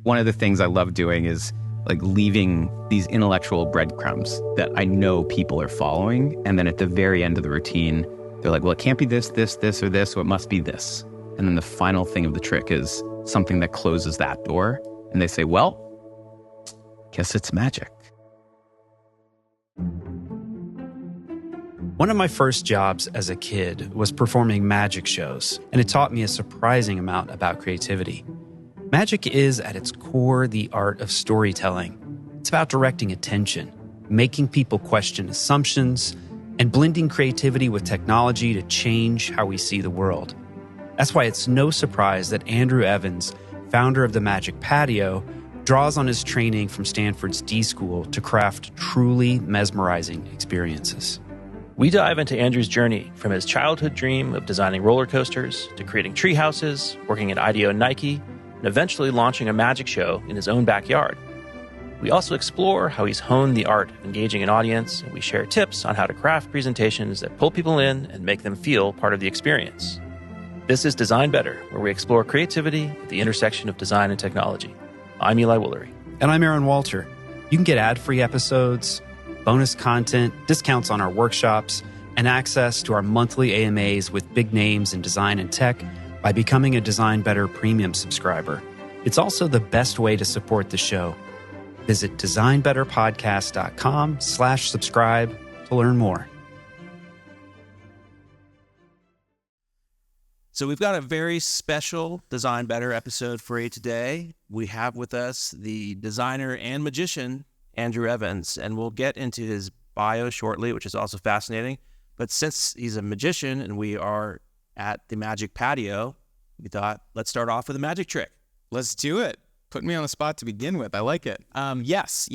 one of the things I love doing is like leaving these intellectual breadcrumbs that I know people are following. And then at the very end of the routine, they're like, well, it can't be this, this, this, or this, so it must be this. And then the final thing of the trick is something that closes that door. And they say, well, guess it's magic. One of my first jobs as a kid was performing magic shows, and it taught me a surprising amount about creativity. Magic is, at its core, the art of storytelling. It's about directing attention, making people question assumptions, and blending creativity with technology to change how we see the world. That's why it's no surprise that Andrew Evans, founder of the Magic Patio, draws on his training from Stanford's D.school to craft truly mesmerizing experiences. We dive into Andrew's journey from his childhood dream of designing roller coasters to creating treehouses, working at IDEO and Nike, and eventually launching a magic show in his own backyard. We also explore how he's honed the art of engaging an audience, and we share tips on how to craft presentations that pull people in and make them feel part of the experience. This is Design Better, where we explore creativity at the intersection of design and technology. I'm Eli Woolery. And I'm Aarron Walter. You can get ad-free episodes, bonus content, discounts on our workshops, and access to our monthly AMAs with big names in design and tech by becoming a Design Better premium subscriber. It's also the best way to support the show. Visit designbetterpodcast.com/subscribe to learn more. So we've got a very special Design Better episode for you today. We have with us the designer and magician, Andrew Evans, and we'll get into his bio shortly, which is also fascinating. But since he's a magician and we are at the Magic Patio, we thought, let's start off with a magic trick. Let's do it. Put me on the spot to begin with. I like it. Yes.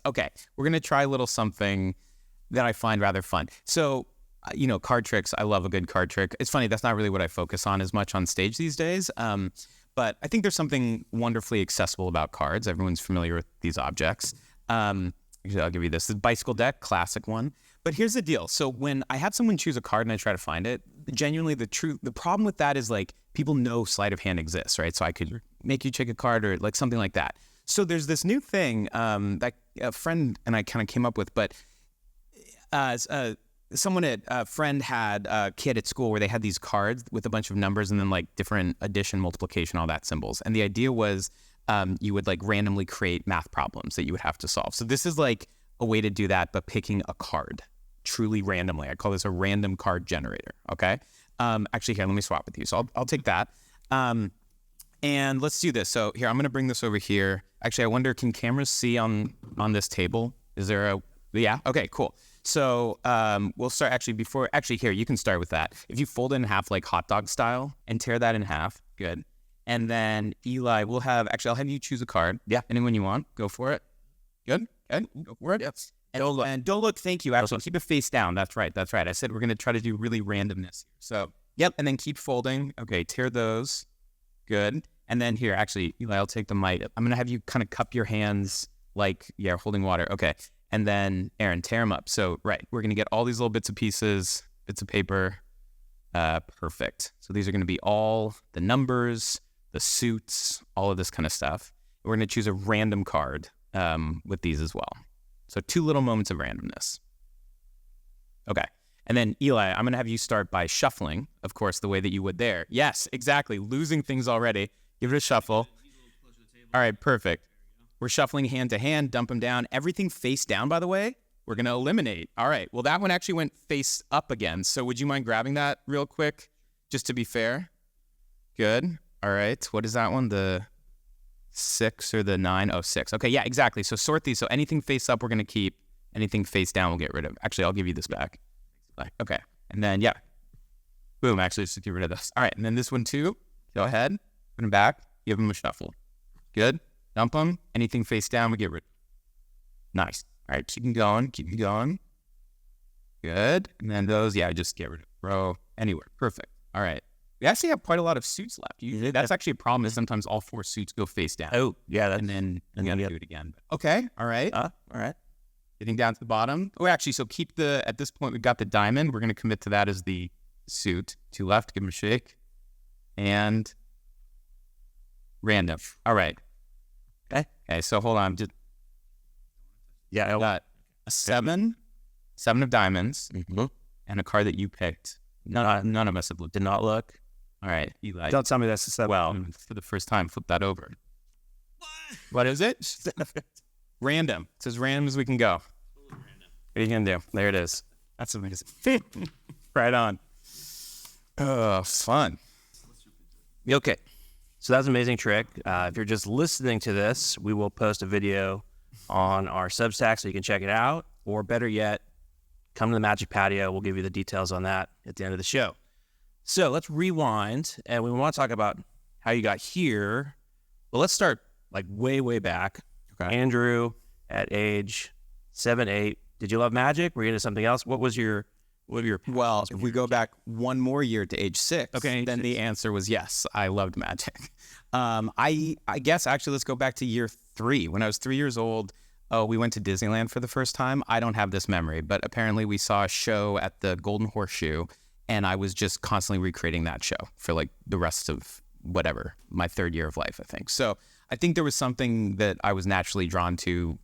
Okay, we're going to try a little something that I find rather fun. So, card tricks, I love a good card trick. It's funny, that's not really what I focus on as much on stage these days. But I think there's something wonderfully accessible about cards. Everyone's familiar with these objects. Actually, I'll give you this. The bicycle deck, classic one. But here's the deal. So when I have someone choose a card and I try to find it, genuinely the problem with that is like people know sleight of hand exists, right? So I could make you check a card or like something like that. So there's this new thing that a friend and I kind of came up with, but a friend had a kid at school where they had these cards with a bunch of numbers and then like different addition, multiplication, all that symbols. And the idea was you would like randomly create math problems that you would have to solve. So this is like a way to do that, but picking a card truly randomly. I call this a random card generator. Okay. Actually, here, let me swap with you. So I'll take that. And let's do this. So here, I'm going to bring this over here. Actually, I wonder, can cameras see on this table? Is there yeah. Okay, cool. So we'll start here, you can start with that. If you fold it in half like hot dog style and tear that in half, good. And then Eli, I'll have you choose a card. Yeah. Anyone you want, go for it. Good. Go for it. Yes. And don't look, thank you. Actually, keep it face down. That's right. I said we're going to try to do really randomness. So, yep. And then keep folding. Okay, tear those. Good. And then here, actually, Eli, I'll take the mic. I'm going to have you kind of cup your hands like, holding water. Okay. And then, Aarron, tear them up. So, right, we're going to get all these little bits of paper. Perfect. So these are going to be all the numbers, the suits, all of this kind of stuff. We're going to choose a random card with these as well. So 2 little moments of randomness. Okay. And then, Eli, I'm going to have you start by shuffling, of course, the way that you would there. Yes, exactly. Losing things already. Give it a shuffle. All right, perfect. We're shuffling hand to hand, dump them down. Everything face down, by the way, we're going to eliminate. All right. Well, that one actually went face up again. So would you mind grabbing that real quick, just to be fair? Good. All right. What is that one? The 6 or the 9? Oh, 6. Okay, yeah, exactly. So sort these. So anything face up, we're going to keep. Anything face down, we'll get rid of. Actually, I'll give you this back. Okay. And then, yeah. Boom, actually, just get rid of this. All right, and then this one too. Go ahead. Put them back. Give them a shuffle. Good. Dump them. Anything face down, we get rid of. Nice. All right, keep them going. Good. And then those, just get rid of. Row anywhere. Perfect. All right. We actually have quite a lot of suits left. Usually, that's actually a problem. Is sometimes all 4 suits go face down. Oh, yeah. And then you got to do it again. Okay. All right. All right. Getting down to the bottom. Oh, actually, so keep at this point, we've got the diamond. We're going to commit to that as the suit. 2 left. Give them a shake. And random. All right. Okay, so hold on. Yeah, I got a seven of diamonds, mm-hmm. and a card that you picked. None of us have looked. Did not look. All right, Eli. Don't tell me that's a 7. Well, for the first time, flip that over. What is it? Random. It's as random as we can go. What are you going to do? There it is. That's amazing. Right on. Oh, fun. Okay. So that's an amazing trick. If you're just listening to this, we will post a video on our Substack so you can check it out. Or better yet, come to the Magic Patio. We'll give you the details on that at the end of the show. So let's rewind, and we want to talk about how you got here. Well, let's start like way, way back. Okay. Andrew, at age 7, 8, did you love magic? Were you into something else? What were your Well, if we go back one more year to age 6, okay, then the answer was yes, I loved magic. I guess actually let's go back to year 3. When I was 3 years old, we went to Disneyland for the first time. I don't have this memory, but apparently we saw a show at the Golden Horseshoe, and I was just constantly recreating that show for like the rest of whatever, my 3rd year of life, I think. So I think there was something that I was naturally drawn to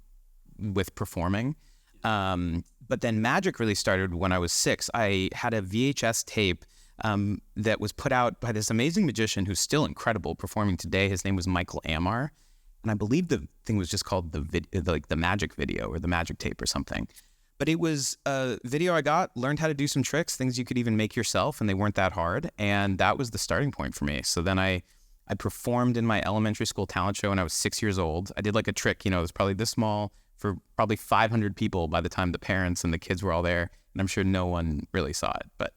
with performing. But then magic really started when I was 6. I had a VHS tape that was put out by this amazing magician who's still incredible performing today. His name was Michael Ammar. And I believe the thing was just called the magic video or the magic tape or something. But it was a video I got, learned how to do some tricks, things you could even make yourself, and they weren't that hard. And that was the starting point for me. So then I performed in my elementary school talent show when I was 6 years old. I did like a trick, it was probably this small for probably 500 people by the time the parents and the kids were all there. And I'm sure no one really saw it, but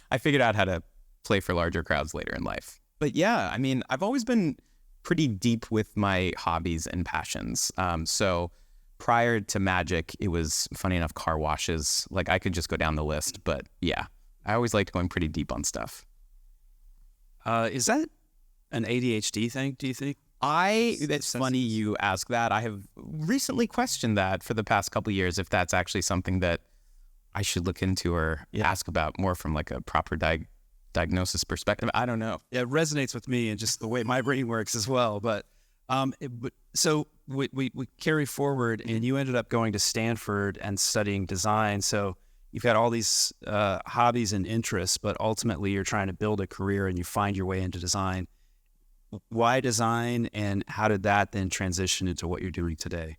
I figured out how to play for larger crowds later in life. But yeah, I mean, I've always been pretty deep with my hobbies and passions. So prior to magic, it was, funny enough, car washes. Like I could just go down the list, but yeah, I always liked going pretty deep on stuff. Is that an ADHD thing, do you think? It's funny you ask that. I have recently questioned that for the past couple of years, if that's actually something that I should look into or ask about more from like a proper diagnosis perspective. I don't know. Yeah, it resonates with me and just the way my brain works as well. But so we carry forward, and you ended up going to Stanford and studying design. So you've got all these hobbies and interests, but ultimately you're trying to build a career and you find your way into design. Why design, and how did that then transition into what you're doing today?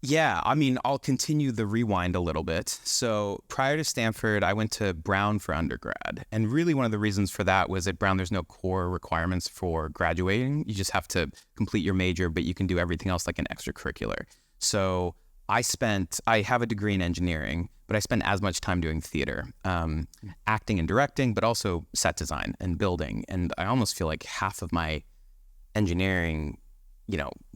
Yeah, I mean, I'll continue the rewind a little bit. So prior to Stanford, I went to Brown for undergrad. And really one of the reasons for that was at Brown, there's no core requirements for graduating. You just have to complete your major, but you can do everything else like an extracurricular. So I have a degree in engineering, but I spent as much time doing theater, acting and directing, but also set design and building. And I almost feel like half of my engineering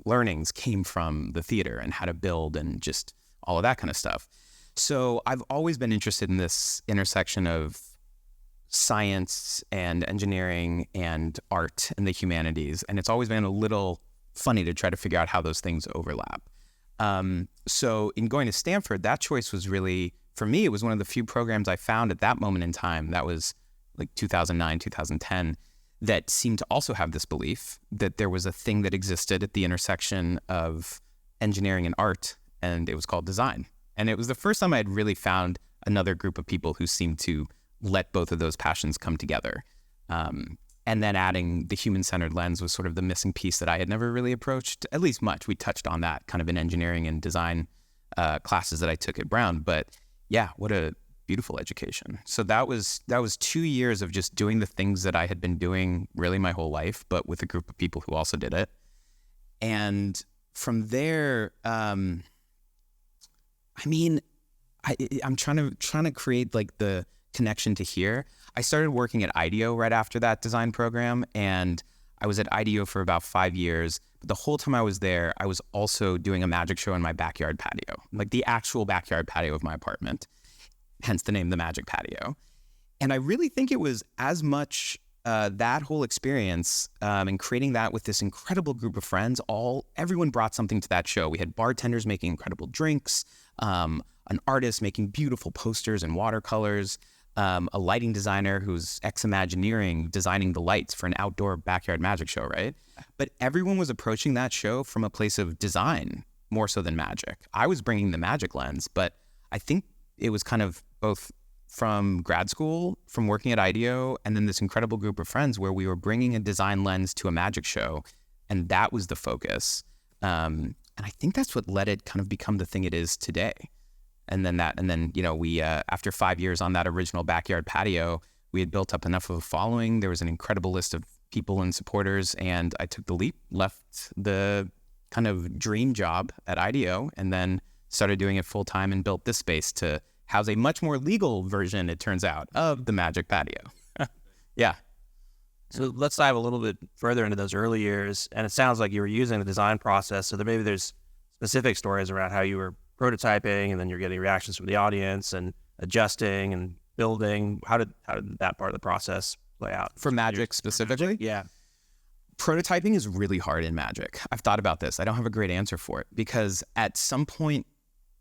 learnings came from the theater and how to build and just all of that kind of stuff. So I've always been interested in this intersection of science and engineering and art and the humanities. And it's always been a little funny to try to figure out how those things overlap. So in going to Stanford, that choice was really, for me, it was one of the few programs I found at that moment in time. That was like 2009, 2010. That seemed to also have this belief that there was a thing that existed at the intersection of engineering and art, and it was called design. And it was the first time I had really found another group of people who seemed to let both of those passions come together. And then adding the human-centered lens was sort of the missing piece that I had never really approached, at least much. We touched on that kind of in engineering and design classes that I took at Brown. But yeah, what a beautiful education. So that was 2 years of just doing the things that I had been doing really my whole life, but with a group of people who also did it. And from there, I'm trying to create like the connection to here. I started working at IDEO right after that design program, and I was at IDEO for about 5 years. But the whole time I was there, I was also doing a magic show in my backyard patio, like the actual backyard patio of my apartment. Hence the name, the Magic Patio. And I really think it was as much that whole experience and creating that with this incredible group of friends. Everyone brought something to that show. We had bartenders making incredible drinks, an artist making beautiful posters and watercolors. a lighting designer who's ex-Imagineering designing the lights for an outdoor backyard magic show, right? But everyone was approaching that show from a place of design more so than magic. I was bringing the magic lens, but I think it was kind of both from grad school, from working at IDEO, and then this incredible group of friends where we were bringing a design lens to a magic show, and that was the focus. And I think that's what let it kind of become the thing it is today. And then we after 5 years on that original backyard patio, we had built up enough of a following. There was an incredible list of people and supporters, and I took the leap, left the kind of dream job at IDEO, and then started doing it full time and built this space to house a much more legal version, it turns out, of the Magic Patio. Yeah. So let's dive a little bit further into those early years. And it sounds like you were using the design process. So there's specific stories around how you were prototyping and then you're getting reactions from the audience and adjusting and building. How did that part of the process play out? For Magic specifically? Yeah. Prototyping is really hard in Magic. I've thought about this. I don't have a great answer for it because at some point,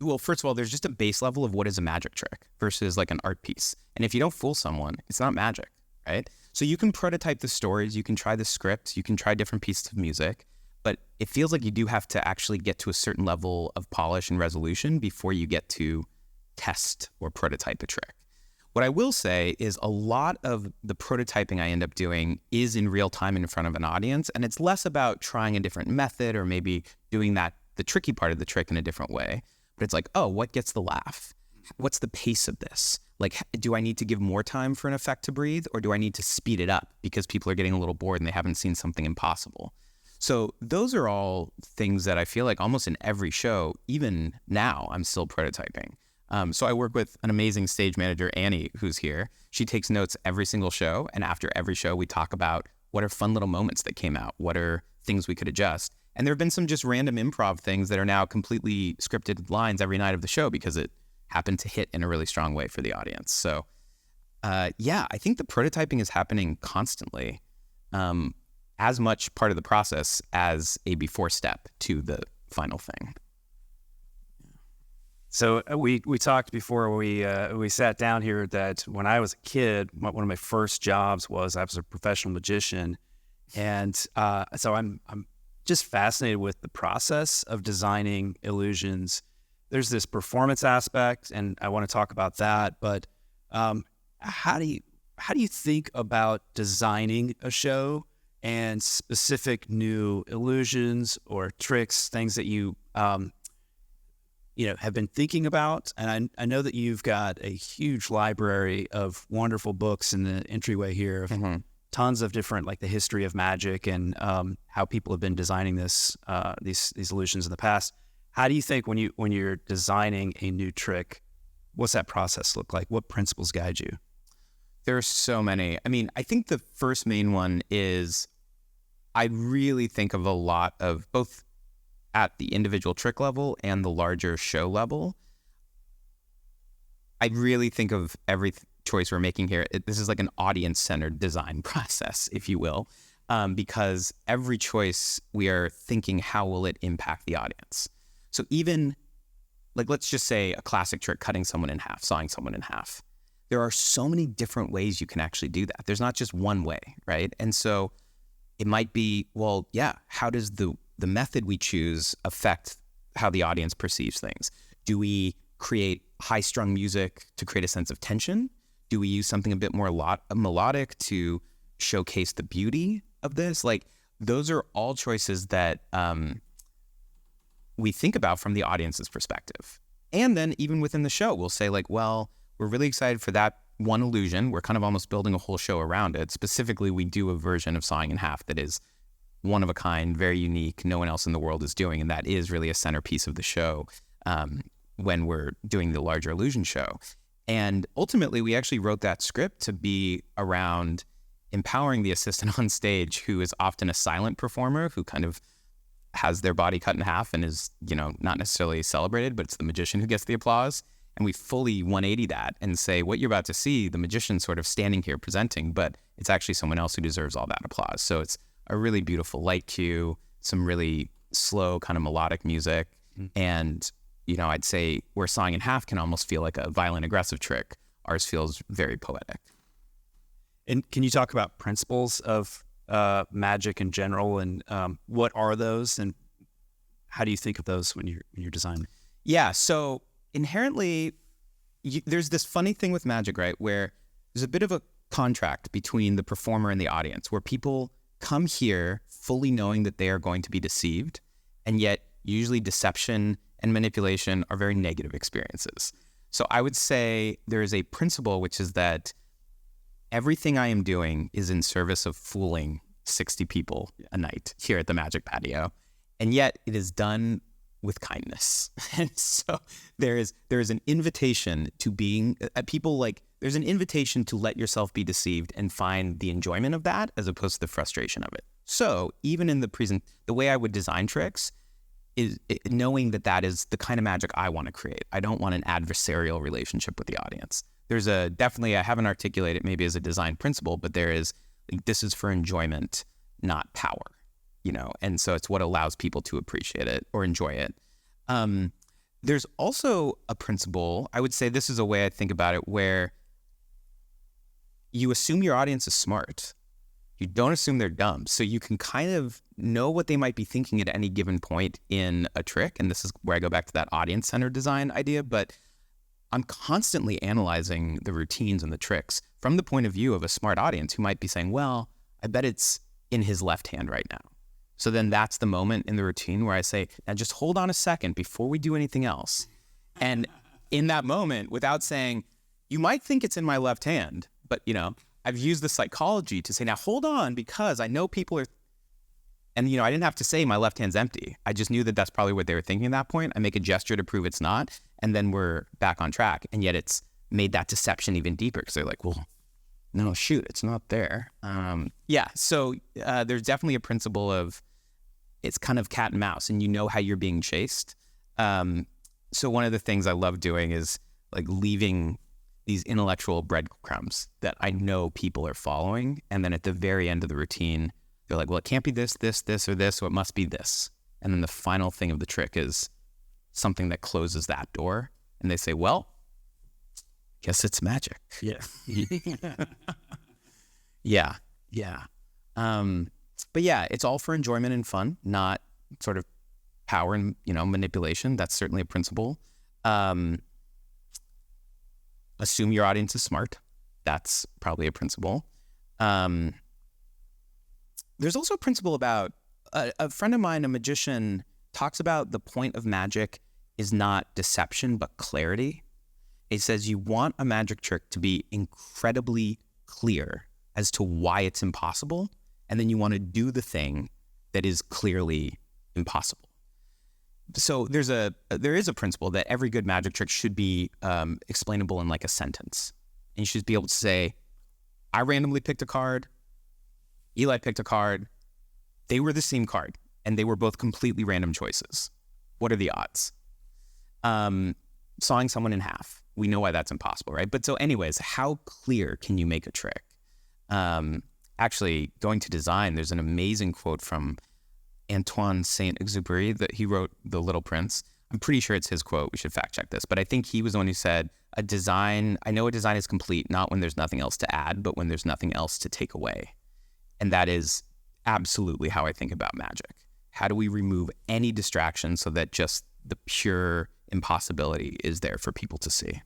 well, first of all, there's just a base level of what is a magic trick versus like an art piece. And if you don't fool someone, it's not magic, right? So you can prototype the stories, you can try the script, you can try different pieces of music, but it feels like you do have to actually get to a certain level of polish and resolution before you get to test or prototype a trick. What I will say is a lot of the prototyping I end up doing is in real time in front of an audience, and it's less about trying a different method or maybe doing the tricky part of the trick in a different way. But it's like, oh, what gets the laugh? What's the pace of this? Like, do I need to give more time for an effect to breathe, or do I need to speed it up because people are getting a little bored and they haven't seen something impossible? So those are all things that I feel like almost in every show, even now, I'm still prototyping. So I work with an amazing stage manager, Annie, who's here. She takes notes every single show, and after every show, we talk about what are fun little moments that came out, what are things we could adjust. And there have been some just random improv things that are now completely scripted lines every night of the show because it happened to hit in a really strong way for the audience. So I think the prototyping is happening constantly, as much part of the process as a before step to the final thing. So we talked before we sat down here that when I was a kid, one of my first jobs was I was a professional magician, and so I'm just fascinated with the process of designing illusions. There's this performance aspect, and I want to talk about that. But how do you think about designing a show and specific new illusions or tricks, things that you have been thinking about? And I know that you've got a huge library of wonderful books in the entryway here of tons of different, like the history of magic and how people have been designing these illusions in the past. How do you think when you're designing a new trick, what's that process look like? What principles guide you? There are so many. I mean, I think the first main one is I really think of a lot of both at the individual trick level and the larger show level. I really think of every choice we're making here. This is like an audience-centered design process, if you will, because every choice we are thinking, how will it impact the audience? So even, like, let's just say a classic trick, cutting someone in half, sawing someone in half. There are so many different ways you can actually do that. There's not just one way, right? And so it might be, well, yeah, how does the method we choose affect how the audience perceives things? Do we create high-strung music to create a sense of tension? Do we use something a bit more melodic to showcase the beauty of this? Like, those are all choices that we think about from the audience's perspective. And then even within the show, we'll say like, well, we're really excited for that one illusion. We're kind of almost building a whole show around it. Specifically, we do a version of sawing in half that is one of a kind, very unique, no one else in the world is doing. And that is really a centerpiece of the show when we're doing the larger illusion show. And ultimately, we actually wrote that script to be around empowering the assistant on stage, who is often a silent performer, who kind of has their body cut in half and is, not necessarily celebrated, but it's the magician who gets the applause. And we fully 180 that and say, what you're about to see, the magician sort of standing here presenting, but it's actually someone else who deserves all that applause. So it's a really beautiful light cue, some really slow kind of melodic music. And, I'd say where sawing in half can almost feel like a violent aggressive trick, Ours feels very poetic. And can you talk about principles of magic in general, and what are those, and how do you think of those when you're designing? Yeah, so inherently, there's this funny thing with magic, right, where there's a bit of a contract between the performer and the audience, where people come here fully knowing that they are going to be deceived, and yet usually deception and manipulation are very negative experiences. So I would say there is a principle, which is that everything I am doing is in service of fooling 60 people a night here at the Magic Patio, and yet it is done with kindness. And so there is an invitation to being there's an invitation to let yourself be deceived and find the enjoyment of that as opposed to the frustration of it. So even in the way I would design tricks is knowing that is the kind of magic I want to create. I don't want an adversarial relationship with the audience. There's definitely, I haven't articulated maybe as a design principle, but there is, this is for enjoyment, not power, and so it's what allows people to appreciate it or enjoy it. There's also a principle, I would say this is a way I think about it, where you assume your audience is smart. You don't assume they're dumb. So you can kind of know what they might be thinking at any given point in a trick. And this is where I go back to that audience-centered design idea. But I'm constantly analyzing the routines and the tricks from the point of view of a smart audience who might be saying, well, I bet it's in his left hand right now. So then that's the moment in the routine where I say, now just hold on a second before we do anything else. And in that moment, without saying, you might think it's in my left hand, but I've used the psychology to say, now hold on, because I know people are, and I didn't have to say my left hand's empty. I just knew that that's probably what they were thinking at that point. I make a gesture to prove it's not, and then we're back on track. And yet it's made that deception even deeper, because they're like, well, no, shoot, it's not there. So there's definitely a principle of, it's kind of cat and mouse, and how you're being chased. So one of the things I love doing is like leaving these intellectual breadcrumbs that I know people are following. And then at the very end of the routine, they're like, well, it can't be this, this, this, or this, so it must be this. And then the final thing of the trick is something that closes that door. And they say, well, guess it's magic. Yeah. Yeah. But yeah, it's all for enjoyment and fun, not sort of power and, manipulation. That's certainly a principle. Assume your audience is smart. That's probably a principle. There's also a principle about, a friend of mine, a magician, talks about the point of magic is not deception, but clarity. He says you want a magic trick to be incredibly clear as to why it's impossible, and then you want to do the thing that is clearly impossible. So there is a principle that every good magic trick should be explainable in like a sentence. And you should be able to say, I randomly picked a card, Eli picked a card, they were the same card, and they were both completely random choices. What are the odds? Sawing someone in half. We know why that's impossible, right? But so anyways, how clear can you make a trick? Actually, going to design, there's an amazing quote from Antoine Saint-Exupéry that he wrote The Little Prince. I'm pretty sure it's his quote. We should fact check this. But I think he was the one who said, I know a design is complete, not when there's nothing else to add, but when there's nothing else to take away. And that is absolutely how I think about magic. How do we remove any distraction so that just the pure impossibility is there for people to see?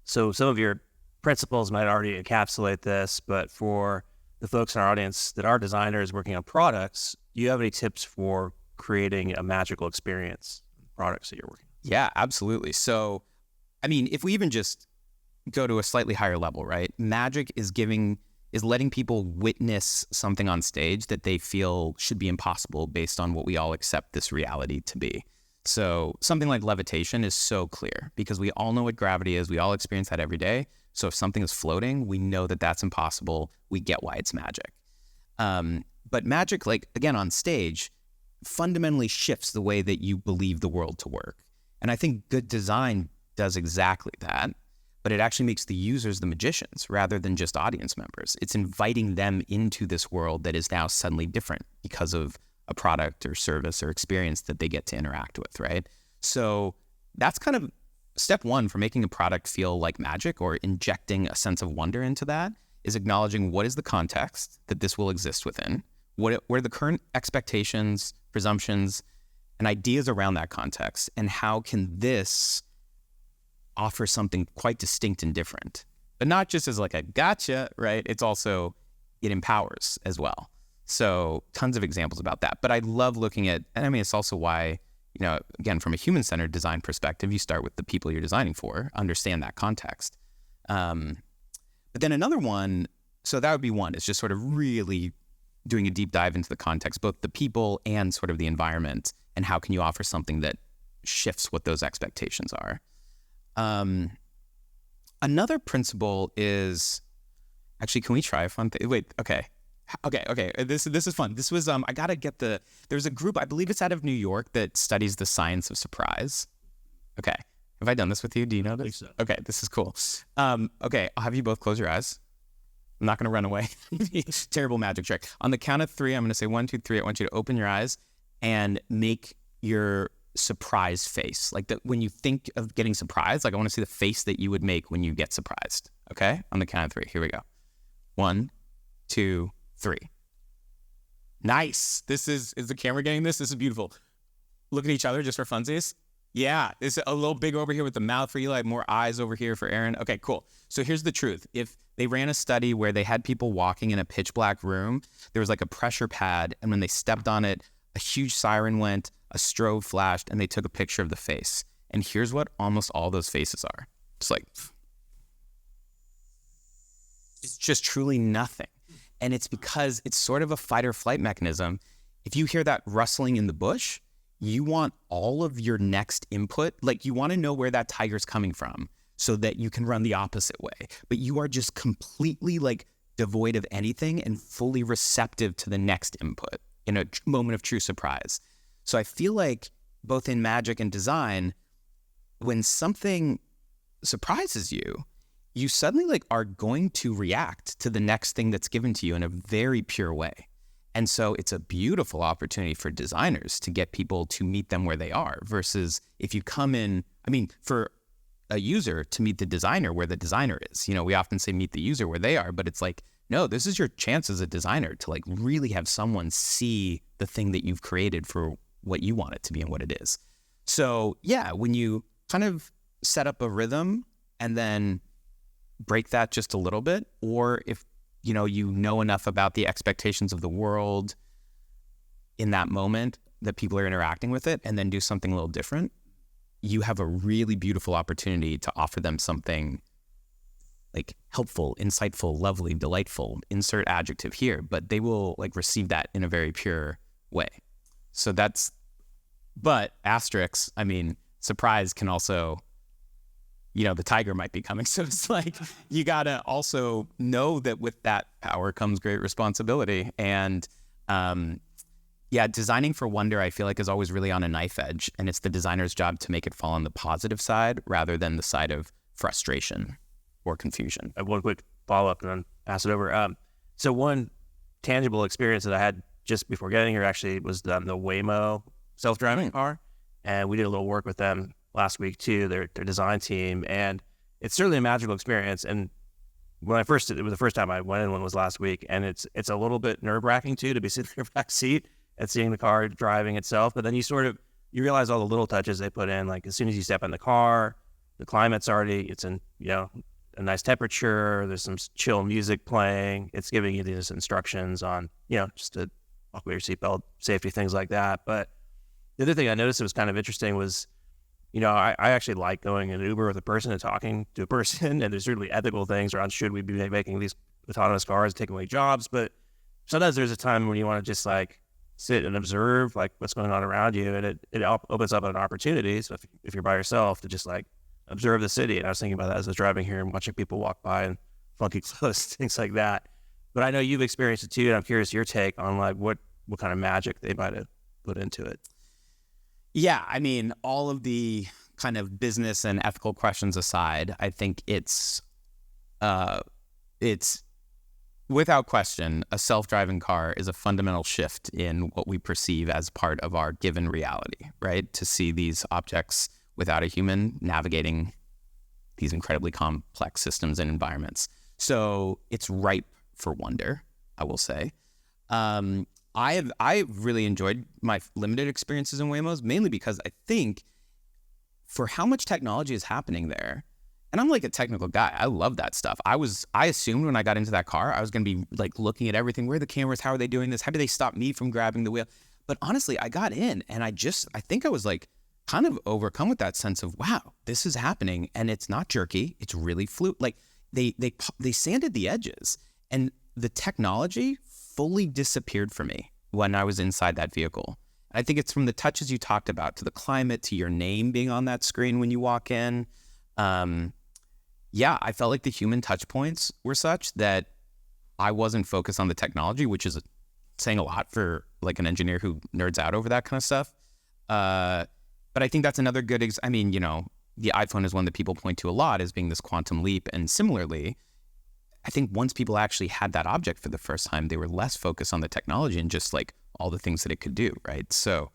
So some of your principles might already encapsulate this, but for the folks in our audience that are designers working on products, do you have any tips for creating a magical experience in products that you're working on? Yeah, absolutely. So, I mean, if we even just go to a slightly higher level, right? Magic is letting people witness something on stage that they feel should be impossible based on what we all accept this reality to be. So something like levitation is so clear because we all know what gravity is. We all experience that every day. So if something is floating, we know that that's impossible. We get why it's magic. But magic, like again, on stage, fundamentally shifts the way that you believe the world to work. And I think good design does exactly that, but it actually makes the users the magicians rather than just audience members. It's inviting them into this world that is now suddenly different because of a product or service or experience that they get to interact with, right? So that's kind of step one for making a product feel like magic or injecting a sense of wonder into that is acknowledging what is the context that this will exist within, what are the current expectations, presumptions, and ideas around that context, and how can this offer something quite distinct and different. But not just as like a gotcha, right? It's also, it empowers as well. So tons of examples about that. But I love looking at, and I mean, it's also why, again, from a human-centered design perspective, you start with the people you're designing for, understand that context. But then another one, so that would be one, is just sort of really doing a deep dive into the context, both the people and sort of the environment, and how can you offer something that shifts what those expectations are. Another principle is, actually, can we try a fun thing? Wait, okay. This is fun. This was, I gotta get there's a group, I believe it's out of New York, that studies the science of surprise. Okay. Have I done this with you? Do you know this? I think so. Okay, this is cool. Okay, I'll have you both close your eyes. I'm not gonna run away. Terrible magic trick. On the count of three, I'm gonna say 1, 2, 3. I want you to open your eyes and make your surprise face. Like when you think of getting surprised, like I want to see the face that you would make when you get surprised. Okay? On the count of three. Here we go. 1, 2, 3. Nice. Is the camera getting this? This is beautiful. Look at each other just for funsies. Yeah. It's a little big over here with the mouth for Eli, more eyes over here for Aarron. Okay, cool. So here's the truth. If they ran a study where they had people walking in a pitch black room, there was like a pressure pad, and when they stepped on it, a huge siren went, a strobe flashed, and they took a picture of the face. And here's what almost all those faces are. It's like, it's just truly nothing. And it's because it's sort of a fight or flight mechanism. If you hear that rustling in the bush, you want all of your next input, like you want to know where that tiger's coming from so that you can run the opposite way. But you are just completely like devoid of anything and fully receptive to the next input in a moment of true surprise. So I feel like both in magic and design, when something surprises you, you suddenly like are going to react to the next thing that's given to you in a very pure way. And so it's a beautiful opportunity for designers to get people to meet them where they are, versus if you come in, for a user to meet the designer where the designer is. We often say meet the user where they are, but it's like, no, this is your chance as a designer to like really have someone see the thing that you've created for what you want it to be and what it is. So yeah, when you kind of set up a rhythm and then break that just a little bit, or if you know enough about the expectations of the world in that moment that people are interacting with it, and then do something a little different, you have a really beautiful opportunity to offer them something like helpful, insightful, lovely, delightful, insert adjective here, but they will like receive that in a very pure way. So but asterisks, surprise can also, the tiger might be coming. So it's like, you gotta also know that with that power comes great responsibility. And designing for wonder, I feel like, is always really on a knife edge, and it's the designer's job to make it fall on the positive side rather than the side of frustration or confusion. One quick follow-up and then pass it over. So one tangible experience that I had just before getting here actually was the Waymo self-driving car. And we did a little work with them last week too, their design team. And it's certainly a magical experience. And it was the first time I went in, one was last week. And it's a little bit nerve-wracking too, to be sitting in your back seat and seeing the car driving itself. But then you realize all the little touches they put in. Like as soon as you step in the car, the climate's it's in, a nice temperature, there's some chill music playing. It's giving you these instructions on, just to buckle your seatbelt, safety, things like that. But the other thing I noticed that was kind of interesting was, I actually like going in an Uber with a person and talking to a person, and there's certainly ethical things around should we be making these autonomous cars taking away jobs. But sometimes there's a time when you want to just like sit and observe like what's going on around you, and it opens up an opportunity. So if you're by yourself, to just like observe the city. And I was thinking about that as I was driving here and watching people walk by in funky clothes, things like that. But I know you've experienced it too, and I'm curious your take on like what kind of magic they might have put into it. Yeah, all of the kind of business and ethical questions aside, I think it's without question, a self-driving car is a fundamental shift in what we perceive as part of our given reality, right? To see these objects without a human navigating these incredibly complex systems and environments. So it's ripe for wonder, I will say. I've really enjoyed my limited experiences in Waymos, mainly because I think for how much technology is happening there, and I'm like a technical guy, I love that stuff. I assumed when I got into that car, I was going to be like looking at everything. Where are the cameras? How are they doing this? How do they stop me from grabbing the wheel? But honestly, I got in and I think I was like kind of overcome with that sense of, wow, this is happening. And it's not jerky. It's really fluid. Like they sanded the edges, and the technology fully disappeared for me when I was inside that vehicle. I think it's from the touches you talked about to the climate to your name being on that screen when you walk in. I felt like the human touch points were such that I wasn't focused on the technology, which is saying a lot for like an engineer who nerds out over that kind of stuff. But I think that's another good, the iPhone is one that people point to a lot as being this quantum leap. And similarly, I think once people actually had that object for the first time, they were less focused on the technology and just like all the things that it could do, right? So,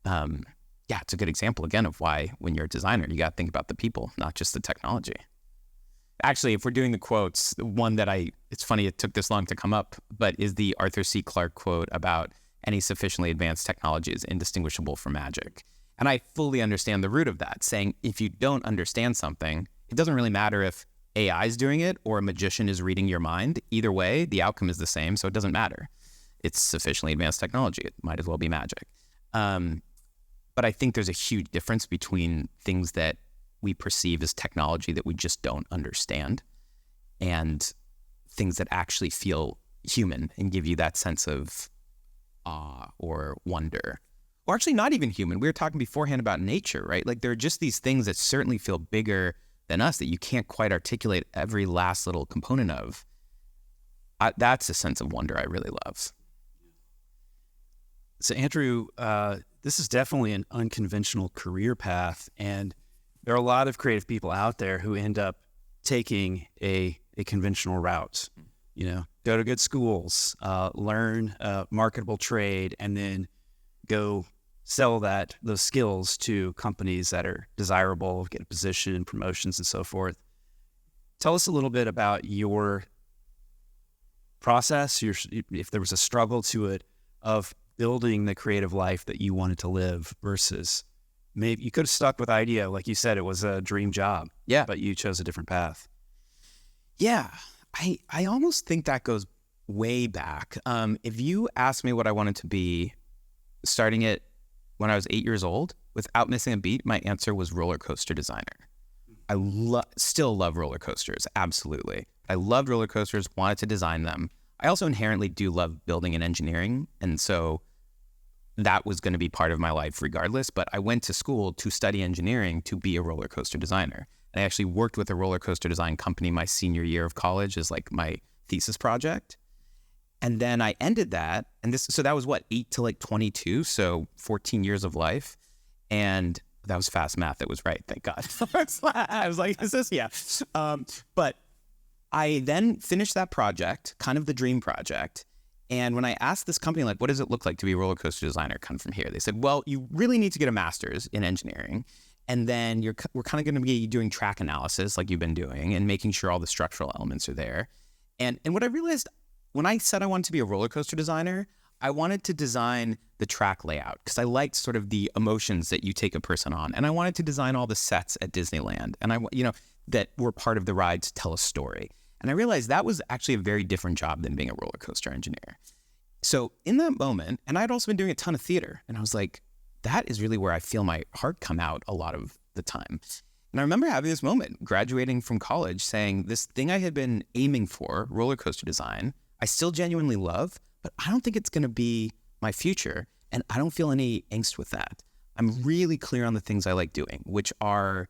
it's a good example again of why when you're a designer, you got to think about the people, not just the technology. Actually, if we're doing the quotes, the one that it's funny it took this long to come up, but is the Arthur C. Clarke quote about any sufficiently advanced technology is indistinguishable from magic. And I fully understand the root of that, saying if you don't understand something, it doesn't really matter if AI is doing it or a magician is reading your mind. Either way, the outcome is the same, so it doesn't matter. It's sufficiently advanced technology. It might as well be magic. But I think there's a huge difference between things that we perceive as technology that we just don't understand and things that actually feel human and give you that sense of awe or wonder. Or actually not even human. We were talking beforehand about nature, right? Like there are just these things that certainly feel bigger than us that you can't quite articulate every last little component of. That's a sense of wonder I really love. So Andrew, this is definitely an unconventional career path, and there are a lot of creative people out there who end up taking a conventional route. Go to good schools, learn a marketable trade, and then go sell those skills to companies that are desirable, get a position, promotions, and so forth. Tell us a little bit about your process, if there was a struggle to it, of building the creative life that you wanted to live versus maybe you could have stuck with IDEO. Like you said, it was a dream job. Yeah. But you chose a different path. Yeah. I almost think that goes way back. If you asked me what I wanted to be starting it when I was 8 years old, without missing a beat, my answer was roller coaster designer. I still love roller coasters. Absolutely. I loved roller coasters, wanted to design them. I also inherently do love building and engineering. And so that was going to be part of my life regardless. But I went to school to study engineering to be a roller coaster designer. And I actually worked with a roller coaster design company my senior year of college as like my thesis project. And then I ended that. And so that was 8 to 22. So 14 years of life. And that was fast math. That was right. Thank God. I was like, is this? Yeah. But I then finished that project, kind of the dream project. And when I asked this company, like, what does it look like to be a roller coaster designer come from here? They said, well, you really need to get a master's in engineering. And then we're kind of going to be doing track analysis like you've been doing and making sure all the structural elements are there. And what I realized when I said I wanted to be a roller coaster designer, I wanted to design the track layout because I liked sort of the emotions that you take a person on. And I wanted to design all the sets at Disneyland and that were part of the ride to tell a story. And I realized that was actually a very different job than being a roller coaster engineer. So in that moment, and I'd also been doing a ton of theater, and I was like, that is really where I feel my heart come out a lot of the time. And I remember having this moment, graduating from college, saying this thing I had been aiming for, roller coaster design, I still genuinely love, but I don't think it's going to be my future. And I don't feel any angst with that. I'm really clear on the things I like doing, which are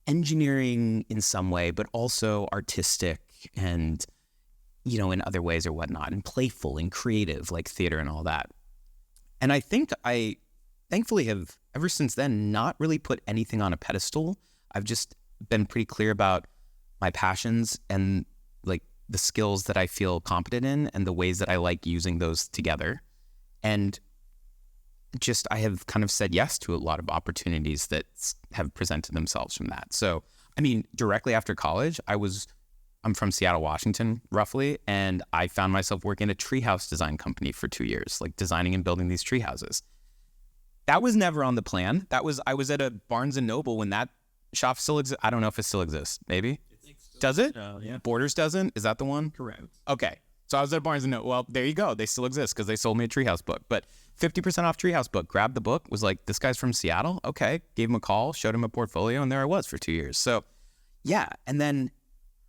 engineering in some way, but also artistic and, in other ways or whatnot, and playful and creative like theater and all that. And I think I thankfully have, ever since then, not really put anything on a pedestal. I've just been pretty clear about my passions and like the skills that I feel competent in and the ways that I like using those together. And I have kind of said yes to a lot of opportunities that have presented themselves from that. So, I mean, directly after college, I'm from Seattle, Washington, roughly, and I found myself working at a treehouse design company for 2 years, like designing and building these treehouses. That was never on the plan. I was at a Barnes & Noble when that shop still exists. I don't know if it still exists. Maybe? Does it? Yeah. Borders doesn't? Is that the one? Correct. Okay. So I was at Barnes & Noble. Well, there you go. They still exist because they sold me a treehouse book. But 50% off treehouse book. Grabbed the book. Was like, this guy's from Seattle? Okay. Gave him a call. Showed him a portfolio. And there I was for 2 years. So yeah. And then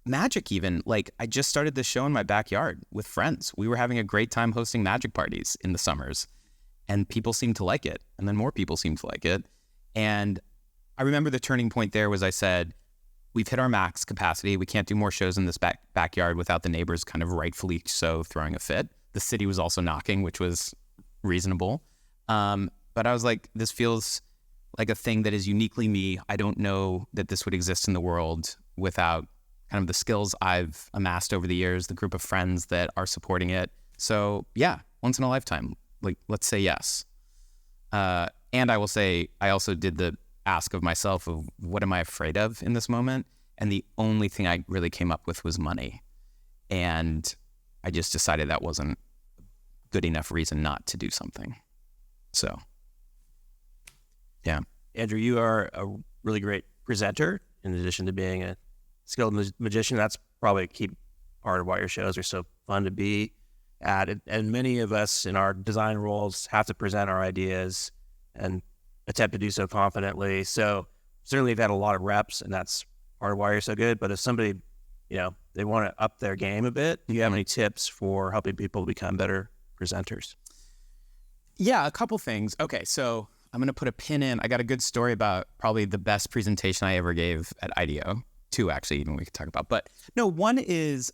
Magic even, like I just started this show in my backyard with friends. We were having a great time hosting magic parties in the summers. And people seemed to like it. And then more people seemed to like it. And I remember the turning point there was I said, we've hit our max capacity. We can't do more shows in this backyard without the neighbors kind of rightfully so throwing a fit. The city was also knocking, which was reasonable. But I was like, this feels like a thing that is uniquely me. I don't know that this would exist in the world without kind of the skills I've amassed over the years, the group of friends that are supporting it. So yeah, once in a lifetime, like let's say yes. And I will say, I also did the ask of myself of what am I afraid of in this moment? And the only thing I really came up with was money. And I just decided that wasn't good enough reason not to do something. So, yeah. Andrew, you are a really great presenter in addition to being a skilled magician. That's probably a key part of why your shows are so fun to be at. And many of us in our design roles have to present our ideas and attempt to do so confidently. So certainly you've had a lot of reps, and that's part of why you're so good. But if somebody, they want to up their game a bit, do you have any tips for helping people become better presenters? Yeah, a couple things. Okay, so I'm going to put a pin in. I got a good story about probably the best presentation I ever gave at IDEO. 2, actually, even we could talk about. But no, one is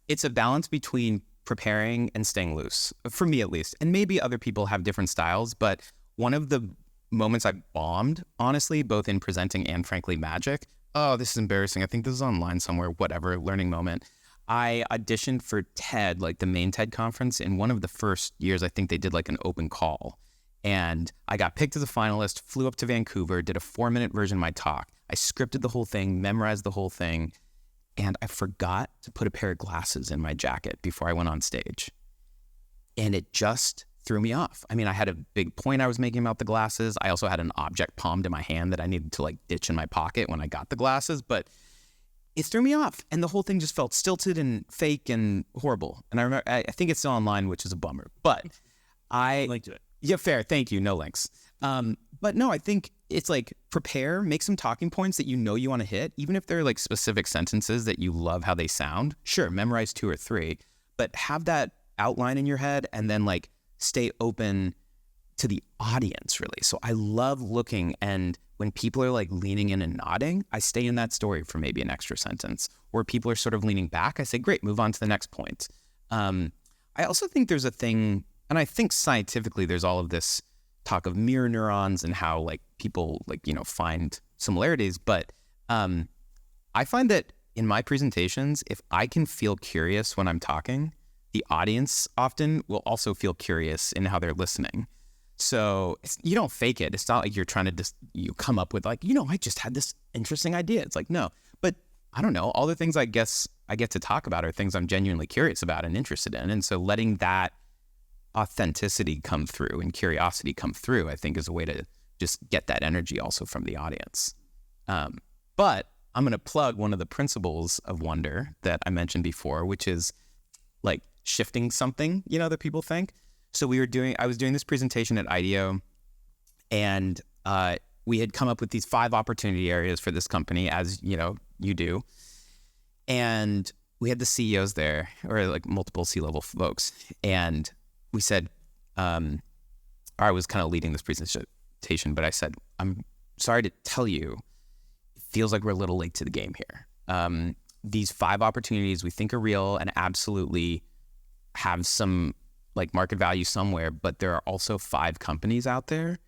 it's a balance between preparing and staying loose, for me at least. And maybe other people have different styles, but one of the moments I bombed, honestly, both in presenting and frankly magic. Oh, this is embarrassing. I think this is online somewhere, whatever, learning moment. I auditioned for TED, like the main TED conference. In one of the first years, I think they did like an open call. And I got picked as a finalist, flew up to Vancouver, did a 4-minute version of my talk. I scripted the whole thing, memorized the whole thing. And I forgot to put a pair of glasses in my jacket before I went on stage. And it just threw me off. I mean, I had a big point I was making about the glasses. I also had an object palmed in my hand that I needed to like ditch in my pocket when I got the glasses, but it threw me off. And the whole thing just felt stilted and fake and horrible. And I remember, I think it's still online, which is a bummer, but Link to it. Yeah, fair. Thank you. No links. But no, I think it's like prepare, make some talking points that you want to hit, even if they're like specific sentences that you love how they sound. Sure, memorize 2 or 3, but have that outline in your head and then like stay open to the audience, really. So I love looking, and when people are like leaning in and nodding, I stay in that story for maybe an extra sentence. Or people are sort of leaning back, I say, great, move on to the next point. I also think there's a thing, and I think scientifically there's all of this talk of mirror neurons and how like people like, find similarities. But I find that in my presentations, if I can feel curious when I'm talking, the audience often will also feel curious in how they're listening. So you don't fake it. It's not like you're trying to just you come up with like, I just had this interesting idea. It's like, no, but I don't know. All the things I guess I get to talk about are things I'm genuinely curious about and interested in. And so letting that authenticity come through and curiosity come through, I think is a way to just get that energy also from the audience. But I'm going to plug one of the principles of wonder that I mentioned before, which is like shifting something, that people think. So I was doing this presentation at IDEO, and we had come up with these 5 opportunity areas for this company, as you do. And we had the CEOs there, or like multiple C-level folks. And we said, I was kind of leading this presentation, but I said, I'm sorry to tell you, it feels like we're a little late to the game here. These 5 opportunities we think are real and absolutely have some like market value somewhere, but there are also 5 companies out there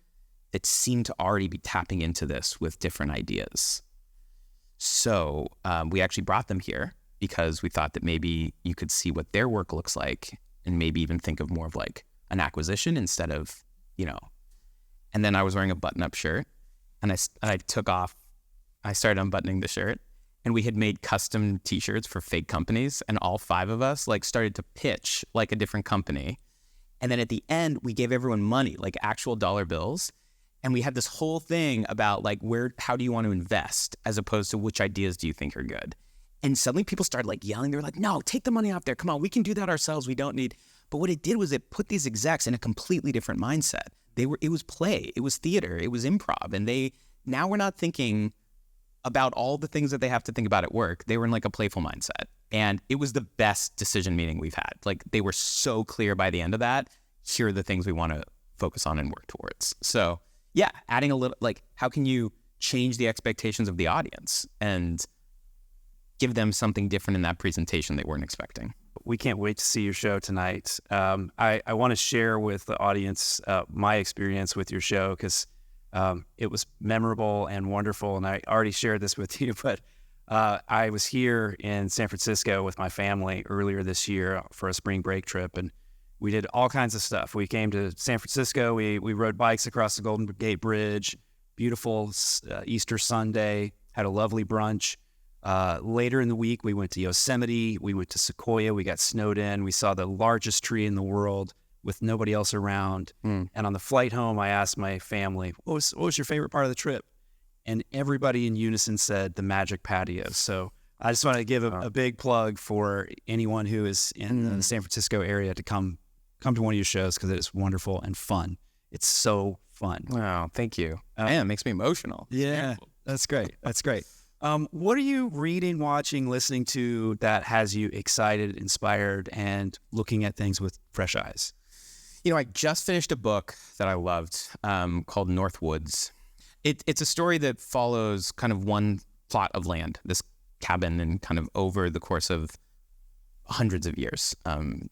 that seem to already be tapping into this with different ideas. So we actually brought them here because we thought that maybe you could see what their work looks like and maybe even think of more of like an acquisition instead of, And then I was wearing a button-up shirt, and I started unbuttoning the shirt, and we had made custom t-shirts for fake companies, and all 5 of us like started to pitch like a different company. And then at the end, we gave everyone money, like actual dollar bills. And we had this whole thing about like how do you want to invest as opposed to which ideas do you think are good? And suddenly people started like yelling. They were like, no, take the money off there. Come on, we can do that ourselves. We don't need. But what it did was it put these execs in a completely different mindset. It was play, it was theater, it was improv. And now we're not thinking about all the things that they have to think about at work. They were in like a playful mindset. And it was the best decision meeting we've had. Like they were so clear by the end of that, here are the things we want to focus on and work towards. So yeah, adding a little, like how can you change the expectations of the audience and give them something different in that presentation they weren't expecting? We can't wait to see your show tonight. I want to share with the audience my experience with your show because it was memorable and wonderful. And I already shared this with you, but I was here in San Francisco with my family earlier this year for a spring break trip, and we did all kinds of stuff. We came to San Francisco. We rode bikes across the Golden Gate Bridge. Beautiful Easter Sunday. Had a lovely brunch. Later in the week, we went to Yosemite. We went to Sequoia. We got snowed in. We saw the largest tree in the world with nobody else around. And on the flight home, I asked my family, what was your favorite part of the trip? And everybody in unison said the Magic Patio. So I just want to give a big plug for anyone who is in the San Francisco area to come to one of your shows because it is wonderful and fun. It's so fun. Wow, thank you. Man, it makes me emotional. Yeah, that's great. That's great. What are you reading, watching, listening to that has you excited, inspired, and looking at things with fresh eyes? You know, I just finished a book that I loved called North Woods. It's a story that follows kind of one plot of land, this cabin, and kind of over the course of hundreds of years,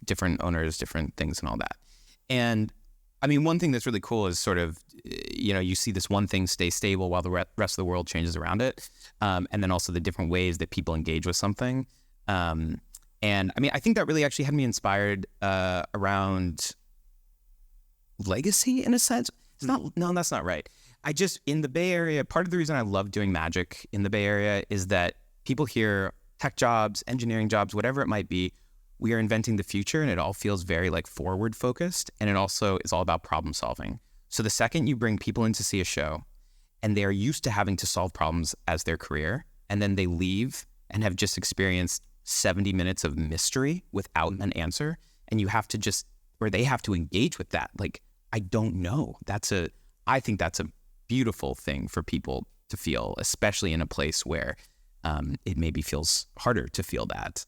different owners, different things and all that. And I mean, one thing that's really cool is sort of, you know, you see this one thing stay stable while the rest of the world changes around it. And then also the different ways that people engage with something. And I mean, I think that really actually had me inspired around legacy in a sense. No, that's not right. In the Bay Area, part of the reason I love doing magic in the Bay Area is that people here, tech jobs, engineering jobs, whatever it might be, we are inventing the future, and it all feels very like forward focused, and it also is all about problem solving. So the second you bring people in to see a show and they are used to having to solve problems as their career, and then they leave and have just experienced 70 minutes of mystery without an answer, and you have to or they have to engage with that. Like, I don't know. I think that's a beautiful thing for people to feel, especially in a place where it maybe feels harder to feel that.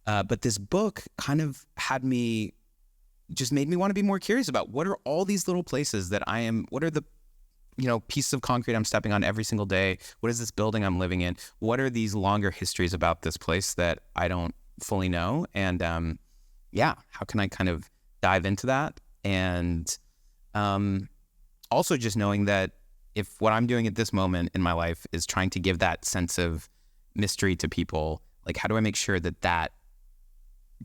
But this book kind of made me want to be more curious about what are all these little places that what are the, pieces of concrete I'm stepping on every single day? What is this building I'm living in? What are these longer histories about this place that I don't fully know? And how can I kind of dive into that? And also just knowing that if what I'm doing at this moment in my life is trying to give that sense of mystery to people, like how do I make sure that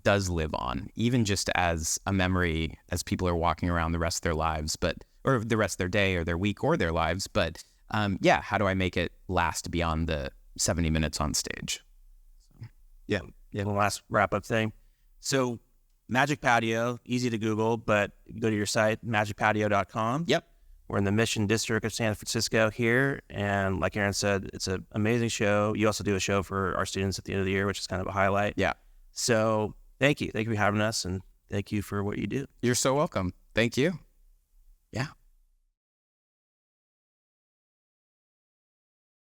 does live on, even just as a memory as people are walking around the rest of their lives, or the rest of their day or their week or their lives. But how do I make it last beyond the 70 minutes on stage? Yeah. One last wrap up thing. So Magic Patio, easy to Google, but go to your site, magicpatio.com. Yep. We're in the Mission District of San Francisco here. And like Aarron said, it's an amazing show. You also do a show for our students at the end of the year, which is kind of a highlight. Yeah. So thank you. Thank you for having us, and thank you for what you do. You're so welcome. Thank you. Yeah.